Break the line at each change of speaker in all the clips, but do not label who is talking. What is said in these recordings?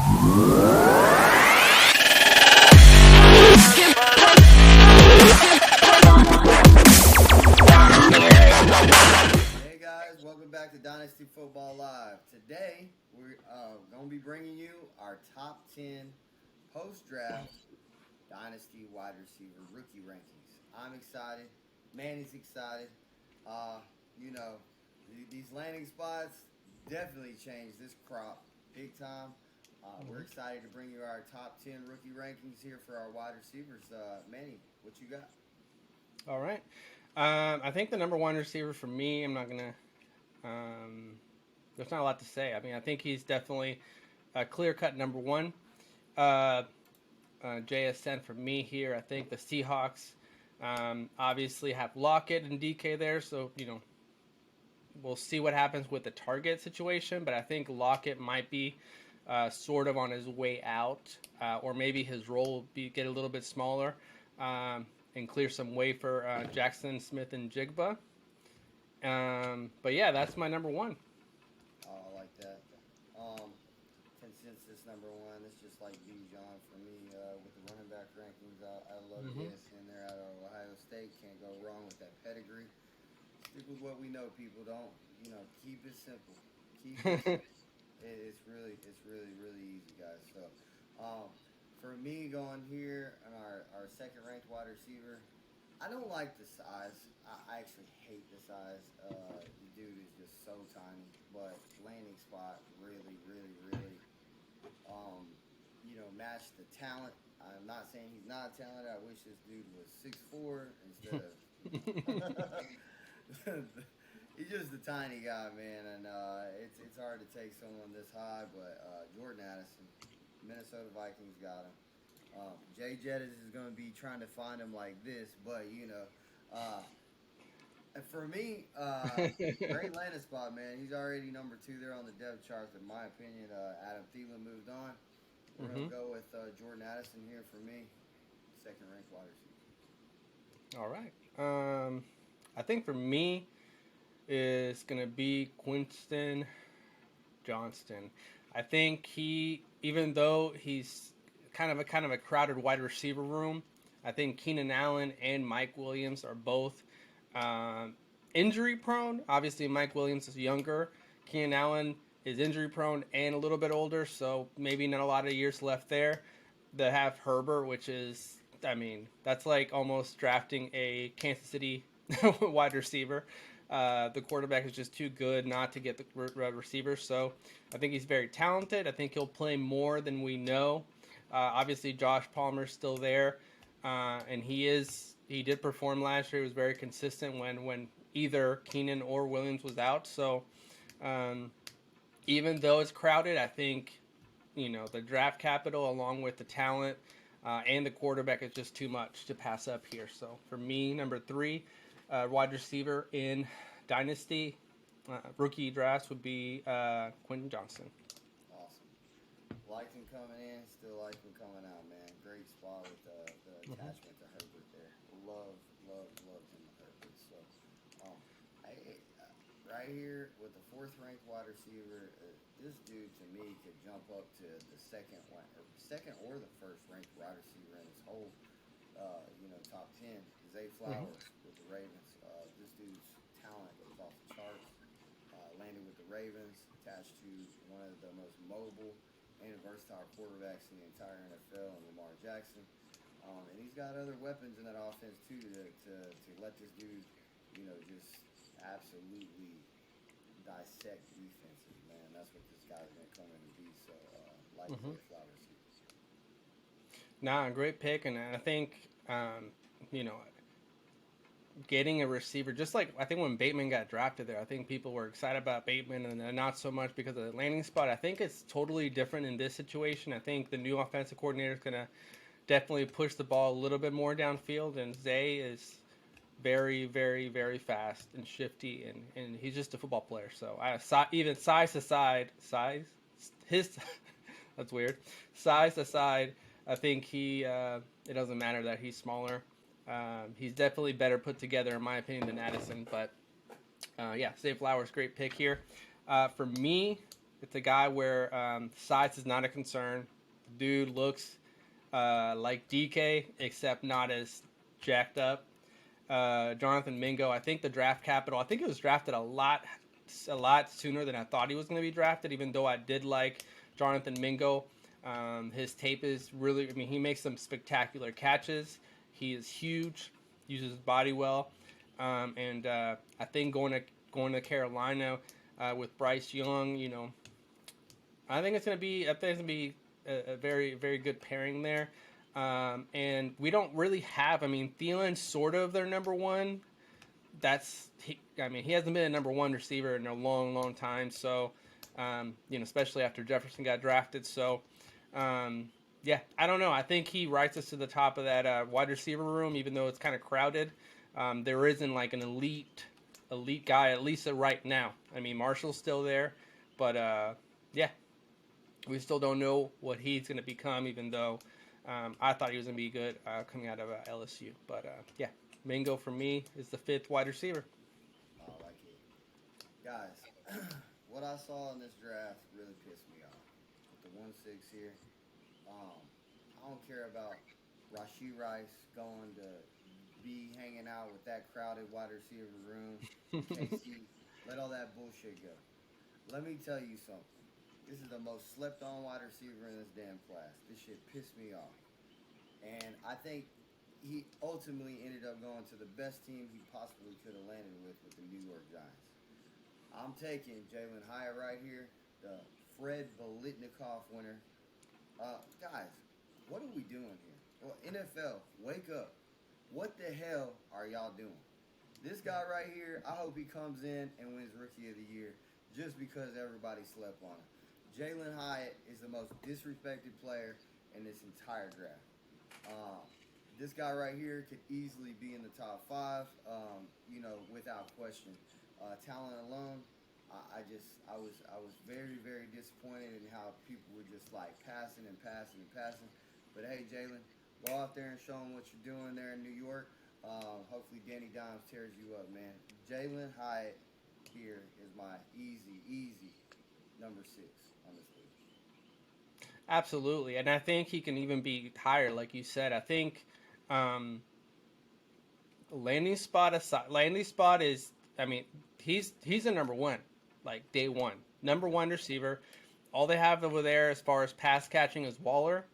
Hey guys, welcome back to Dynasty Football Live. Today we're going to be bringing you our top 10 post-draft Dynasty wide receiver rookie rankings. I'm excited. Manny's excited. Uh, you know, these landing spots definitely changed this crop big time. We're excited to bring you our top 10 rookie rankings here for our wide receivers. Manny, what you got?
All right. I think the number one receiver for me, I'm not going to. There's not a lot to say. I mean, I think he's definitely a clear cut number one. Uh, JSN for me here. I think the Seahawks obviously have Lockett and DK there. So, we'll see what happens with the target situation. But I think Lockett might be sort of on his way out, or maybe his role will get a little bit smaller. And clear some way for Jackson, Smith, and Jigba. But yeah, that's my number one.
Oh, I like that. Consensus number one. It's just like Bijan for me with the running back rankings. I love this in there out of Ohio State. Can't go wrong with that pedigree. Stick with what we know, people. Don't keep it simple. Keep it simple. It's really easy, guys. So, for me, going here on our second ranked wide receiver, I don't like the size. I actually hate the size. The dude is just so tiny, but landing spot really, match the talent. I'm not saying he's not talented. I wish this dude was 6'4" instead of. He's just a tiny guy, man, and it's hard to take someone this high. But Jordan Addison, Minnesota Vikings got him. Jay Jettis is going to be trying to find him like this, but and for me, great landing spot, man. He's already number 2 there on the depth chart. In my opinion, Adam Thielen moved on. We're going to go with Jordan Addison here for me, second ranked wide receiver.
All right. I think for me is going to be Quinton Johnston. I think even though he's kind of a crowded wide receiver room, I think Keenan Allen and Mike Williams are both injury prone. Obviously, Mike Williams is younger. Keenan Allen is injury prone and a little bit older, so maybe not a lot of years left there. They have Herbert, which is, I mean, that's like almost drafting a Kansas City wide receiver. The quarterback is just too good not to get the receiver, so I think he's very talented. I think he'll play more than we know. Obviously, Josh Palmer's still there, and he did perform last year. He was very consistent when either Keenan or Williams was out. So even though it's crowded, I think the draft capital along with the talent and the quarterback is just too much to pass up here. So for me, number 3 wide receiver in Dynasty rookie drafts would be Quentin Johnston.
Liked him coming in, still like him coming out, man. Great spot with the attachment to Herbert there. Love him with Herbert. So, right here with the 4th ranked wide receiver, this dude to me could jump up to the second or the 1st ranked wide receiver in his whole, top 10. Zay Flowers with the Ravens. This dude's talent is off the charts. Landed with the Ravens, attached to one of the most mobile and versatile quarterbacks in the entire NFL, and Lamar Jackson. And he's got other weapons in that offense too to let this dude, just absolutely dissect defenses, man. That's what this guy's gonna come in and be. So, Zay Flowers.
Nah, great pick, and I think getting a receiver, just like I think when Bateman got drafted there, I think people were excited about Bateman and not so much because of the landing spot. I think it's totally different in this situation. I think the new offensive coordinator is going to definitely push the ball a little bit more downfield, and Zay is very, very, very fast and shifty, and he's just a football player. So even size aside, that's weird. Size aside, I think it doesn't matter that he's smaller. He's definitely better put together, in my opinion, than Addison. But, Zay Flowers, great pick here. For me, It's a guy where size is not a concern. The dude looks like DK, except not as jacked up. Jonathan Mingo, I think the draft capital, I think he was drafted a lot sooner than I thought he was going to be drafted, even though I did like Jonathan Mingo. His tape is really, I mean, he makes some spectacular catches. He is huge, uses his body well. And I think going to Carolina with Bryce Young, you know, I think it's going to be a very, very good pairing there. And we don't really have, I mean, Thielen's sort of their number one. He hasn't been a number one receiver in a long, long time. So, you know, especially after Jefferson got drafted. So, yeah, I don't know. I think he writes us to the top of that wide receiver room, even though it's kind of crowded. There isn't like an elite guy, at least right now. I mean, Marshall's still there, but yeah, we still don't know what he's going to become, even though I thought he was going to be good coming out of LSU. But yeah, Mingo for me is the fifth wide receiver.
I like it. Guys, what I saw in this draft really pissed me off. With the 1-6 here, I don't care about Rashee Rice going to be hanging out with that crowded wide receiver room. KC, let all that bullshit go. Let me tell you something. This is the most slept-on wide receiver in this damn class. This shit pissed me off. And I think he ultimately ended up going to the best team he possibly could have landed with the New York Giants. I'm taking Jalen Hyatt right here, the Fred Biletnikoff winner. Guys, what are we doing here? Well, NFL, wake up. What the hell are y'all doing? This guy right here, I hope he comes in and wins Rookie of the Year just because everybody slept on him. Jalen Hyatt is the most disrespected player in this entire draft. This guy right here could easily be in the top 5, you know, without question. Talent alone, I was very, very disappointed in how people were just like passing. But hey, Jalen, go out there and show them what you're doing there in New York. Hopefully Danny Dimes tears you up, man. Jalen Hyatt here is my easy number 6 on this league.
Absolutely, and I think he can even be higher, like you said. I think landing spot is. I mean, he's a number one, like day one, number one receiver. All they have over there as far as pass catching is Waller.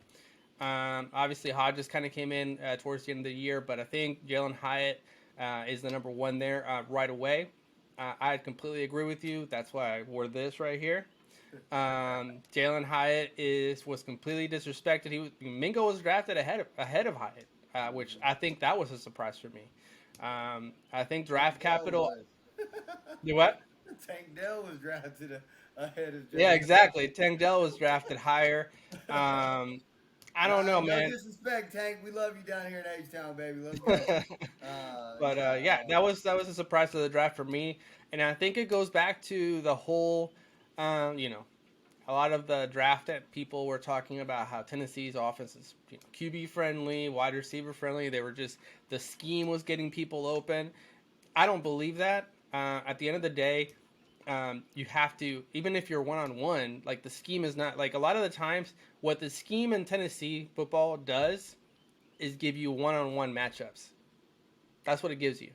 Obviously, Hodges kind of came in towards the end of the year, but I think Jalen Hyatt is the number one there right away. I completely agree with you. That's why I wore this right here. Jalen Hyatt was completely disrespected. Mingo was drafted ahead of Hyatt, which I think that was a surprise for me. I think draft capital. You what?
Tank Dell was drafted ahead of Jalen.
Yeah, exactly. Tank Dell was drafted higher. I don't know, man.
No disrespect, Tank. We love you down here in H-Town, baby. Let's go.
But yeah, that was a surprise to the draft for me, and I think it goes back to the whole, you know, a lot of the draft people were talking about how Tennessee's offense is QB friendly, wide receiver friendly. They were just the scheme was getting people open. I don't believe that. At the end of the day, you have to, even if you're one-on-one, like the scheme is not, like a lot of the times what the scheme in Tennessee football does is give you one-on-one matchups. That's what it gives you.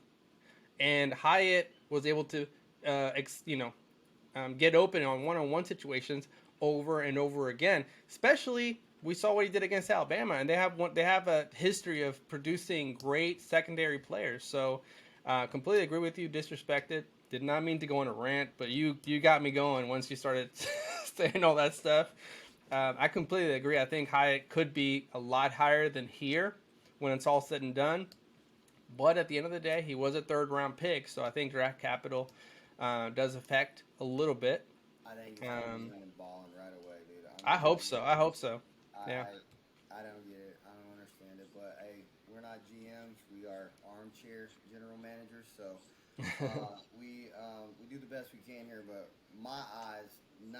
And Hyatt was able to, get open on one-on-one situations over and over again. Especially, we saw what he did against Alabama, and they have a history of producing great secondary players. So, completely agree with you. Disrespected. Did not mean to go on a rant, but you got me going once you started saying all that stuff. I completely agree. I think Hyatt could be a lot higher than here when it's all said and done. But at the end of the day, he was a third-round pick, so I think draft capital does affect a little bit.
I think he's going to be balling right away, dude.
I hope so. Yeah.
I don't get it. I don't understand it. But, hey, we're not GMs. We are armchair general managers, so we do the best we can here. But my eyes, 99%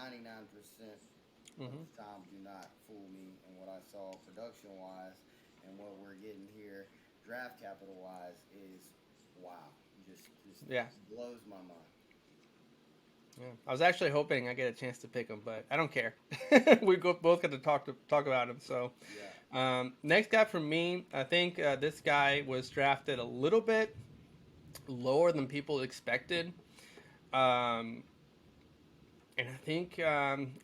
of the time do not fool me. And what I saw production-wise and what we're getting here draft capital-wise is, wow. Just blows my mind.
Yeah. I was actually hoping I get a chance to pick him, but I don't care. We both get to talk about him. So,
Yeah.
next guy for me, I think this guy was drafted a little bit lower than people expected. Um, and I think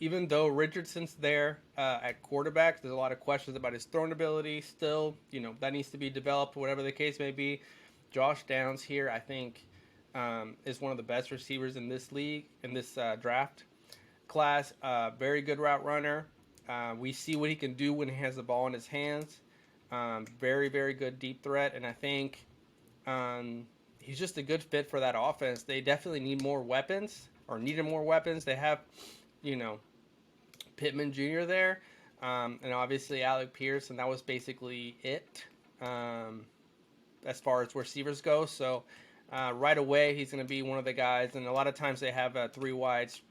even though Richardson's there at quarterback, there's a lot of questions about his throwing ability. Still, that needs to be developed, whatever the case may be. Josh Downs here, I think, is one of the best receivers in this league, in this draft class. Very good route runner. We see what he can do when he has the ball in his hands. Very, very good deep threat. And I think he's just a good fit for that offense. They definitely need more weapons, or needed more weapons. They have, Pittman Jr. there, and obviously Alec Pierce, and that was basically it as far as receivers go. So right away, he's going to be one of the guys. And a lot of times they have three wides,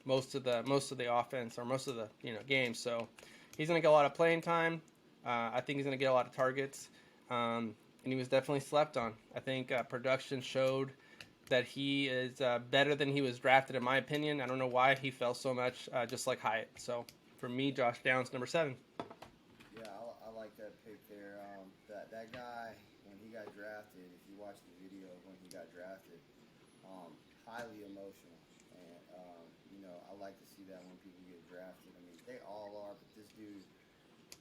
most of the offense or most of the games. So he's going to get a lot of playing time. I think he's going to get a lot of targets. And he was definitely slept on. I think production showed that he is better than he was drafted, in my opinion. I don't know why he fell so much, just like Hyatt. So for me, Josh Downs, number 7.
Yeah, I like that pick there. That guy, when he got drafted, if you watch the video of when he got drafted, highly emotional. And, I like to see that when people get drafted. I mean, they all are, but this dude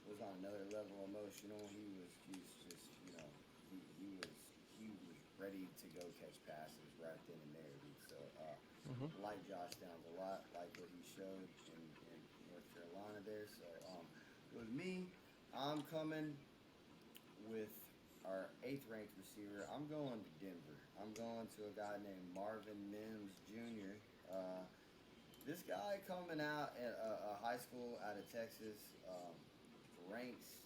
was on another level emotional. He's just, he was ready to go catch passes right then and there, dude. So, like Josh Downs a lot, like what he showed in North Carolina there. So, with me, I'm coming with our 8th ranked receiver. I'm going to Denver. I'm going to a guy named Marvin Mims Jr. This guy coming out at a high school out of Texas, ranks,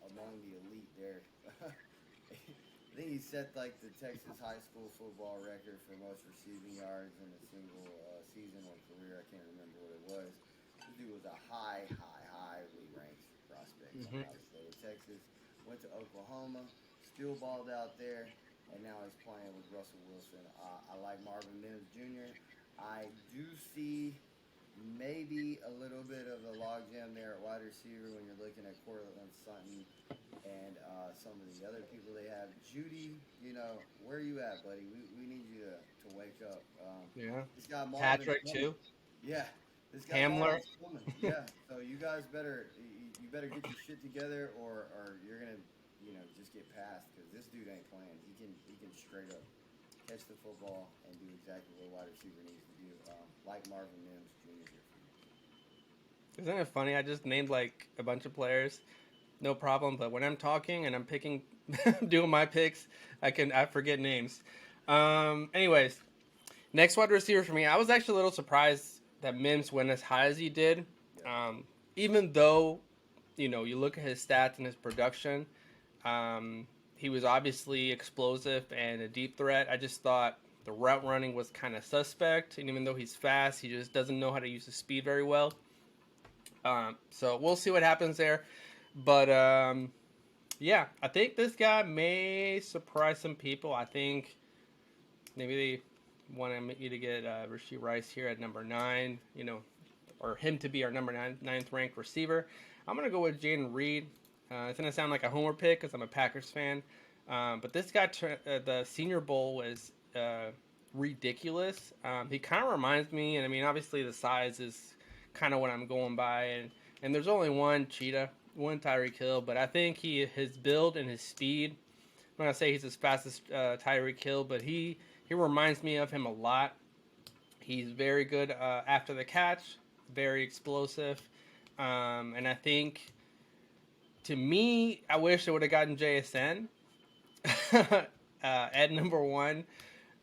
among the elite there. I think he set like the Texas high school football record for most receiving yards in a single season or career. I can't remember what it was. This dude was a highly ranked prospect coming out of the state of Texas. Went to Oklahoma, still balled out there, and now he's playing with Russell Wilson. I like Marvin Mims Jr. I do see maybe a little bit of a logjam there at wide receiver when you're looking at Cortland Sutton and some of the other people they have. Judy, where are you at, buddy? We need you to wake up.
Yeah.
This guy Marvin
Patrick, too.
Yeah. This guy
Hamler.
Marvin's coming. Yeah. So you guys better get your shit together or you're going to, just get passed because this dude ain't playing. He can straight up catch the football and do exactly what a wide receiver needs to do, like Marvin Mims Jr. here for you.
Isn't it funny? I just named like a bunch of players, no problem. But when I'm talking and I'm picking, doing my picks, I forget names. Anyways, next wide receiver for me. I was actually a little surprised that Mims went as high as he did. Even though, you look at his stats and his production, he was obviously explosive and a deep threat. I just thought the route running was kind of suspect. And even though he's fast, he just doesn't know how to use his speed very well. So we'll see what happens there. But, yeah, I think this guy may surprise some people. I think maybe they want you to get Rashee Rice here at number 9, or him to be our number 9th ranked receiver. I'm going to go with Jaden Reed. It's going to sound like a homer pick because I'm a Packers fan. But this guy, the Senior Bowl was ridiculous. He kind of reminds me, and I mean, obviously the size is kind of what I'm going by. And there's only one Cheetah, one Tyreek Hill, but I think his build and his speed, I'm not going to say he's as fast as Tyreek Hill, but he reminds me of him a lot. He's very good after the catch, very explosive. And I think, to me, I wish I would have gotten JSN at number 1.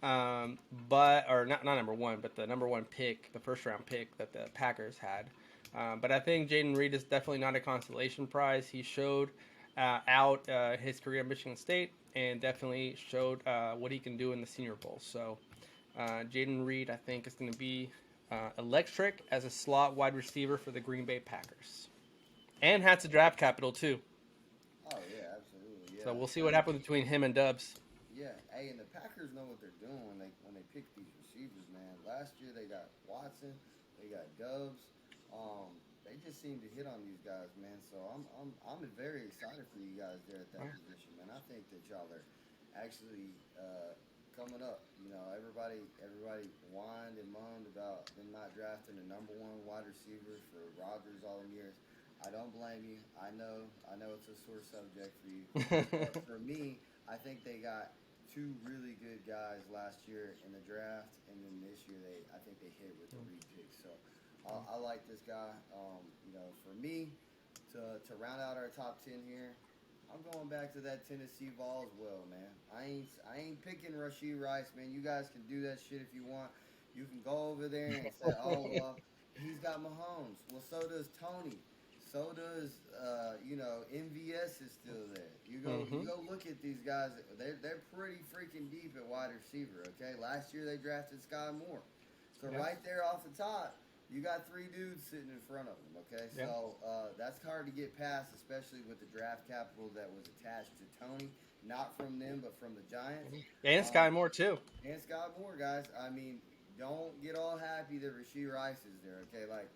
Or not number 1, but the number 1 pick, the first round pick that the Packers had. But I think Jaden Reed is definitely not a consolation prize. He showed out his career at Michigan State and definitely showed what he can do in the Senior Bowl. So Jaden Reed, I think, is going to be electric as a slot wide receiver for the Green Bay Packers. And has the draft capital, too.
Oh, yeah, absolutely. Yeah.
So we'll see what happens between him and Dubs.
Yeah, hey, and the Packers know what they're doing when they pick these receivers, man. Last year they got Watson, they got Dubs. They just seem to hit on these guys, man. So I'm very excited for you guys there at that position, man. I think that y'all are actually coming up. You know, everybody whined and moaned about them not drafting the number one wide receiver for Rodgers all them years. I don't blame you. I know it's a sore subject for you. But for me, I think they got two really good guys last year in the draft, and then this year I think they hit with the re-pick. So I like this guy. You know, for me, to round out our top 10 here, I'm going back to that Tennessee Vols well, man. I ain't picking Rashee Rice, man. You guys can do that shit if you want. You can go over there and say, oh, well, he's got Mahomes. Well, so does Tony. So does, MVS is still there. You go look at these guys. They're pretty freaking deep at wide receiver, okay? Last year they drafted Sky Moore. So right there off the top, you got three dudes sitting in front of them, okay?
Yeah.
So that's hard to get past, especially with the draft capital that was attached to Tony. Not from them, but from the Giants.
And Sky Moore, too.
And Sky Moore, guys. I mean, don't get all happy that Rashee Rice is there, okay? Like,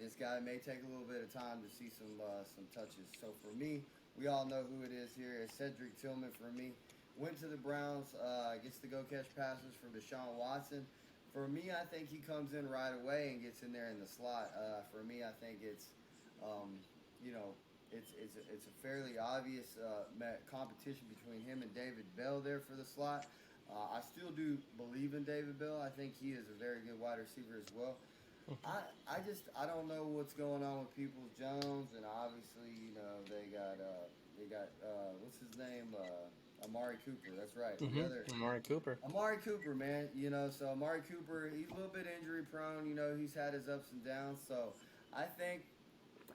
this guy may take a little bit of time to see some touches. So for me, we all know who it is here. It's Cedric Tillman for me. Went to the Browns, gets to go catch passes for Deshaun Watson. For me, I think he comes in right away and gets in there in the slot. For me, I think it's, it's a fairly obvious competition between him and David Bell there for the slot. I still do believe in David Bell. I think he is a very good wide receiver as well. I don't know what's going on with Peoples Jones, and obviously, you know, they got what's his name? Amari Cooper. That's right.
Amari Cooper.
Amari Cooper, man. You know, so Amari Cooper, he's a little bit injury prone. You know, he's had his ups and downs. So I think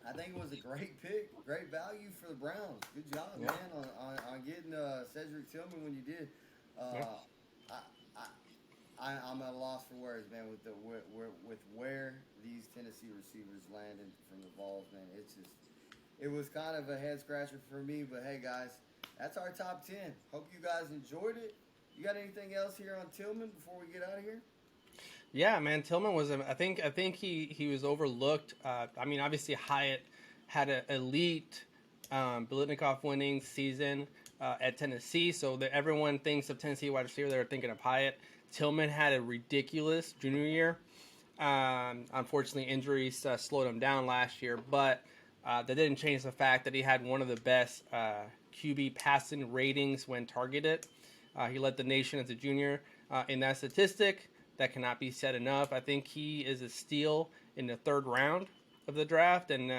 it was a great pick, great value for the Browns. Good job, man, on getting Cedric Tillman when you did. I'm at a loss for words, man, with where these Tennessee receivers landed from the Vols, man. It was kind of a head scratcher for me, but hey, guys, that's our top 10. Hope you guys enjoyed it. You got anything else here on Tillman before we get out of here?
Yeah, man, Tillman was. I think he was overlooked. I mean, obviously Hyatt had an elite Biletnikoff winning season at Tennessee, so that everyone thinks of Tennessee wide receiver. They're thinking of Hyatt. Tillman had a ridiculous junior year. Unfortunately, injuries slowed him down last year, but that didn't change the fact that he had one of the best QB passing ratings when targeted. He led the nation as a junior in that statistic. That cannot be said enough. I think he is a steal in the third round of the draft, and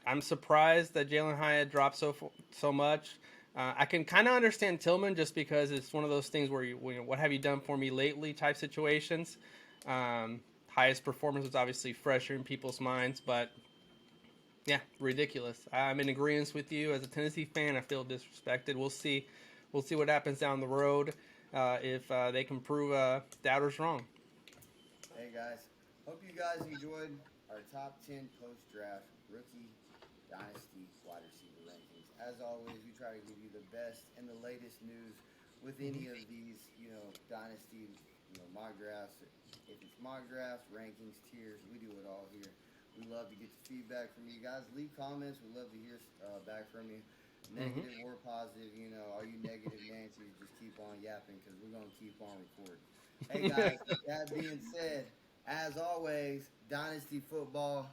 I'm surprised that Jalen Hyatt dropped so much. I can kind of understand Tillman just because it's one of those things where what have you done for me lately type situations. Highest performance was obviously fresher in people's minds, but yeah, ridiculous. I'm in agreement with you. As a Tennessee fan, I feel disrespected. We'll see what happens down the road if they can prove doubters wrong.
Hey guys, hope you guys enjoyed our top 10 post-draft rookie dynasty wide receiver rankings. As always, we try to give you the best and the latest news with any of these, dynasty, mock drafts. If it's mock drafts, rankings, tiers, we do it all here. We love to get the feedback from you guys. Leave comments. We love to hear back from you. Negative or positive, are you negative, Nancy? Just keep on yapping because we're going to keep on recording. Hey guys, that being said, as always, Dynasty Football.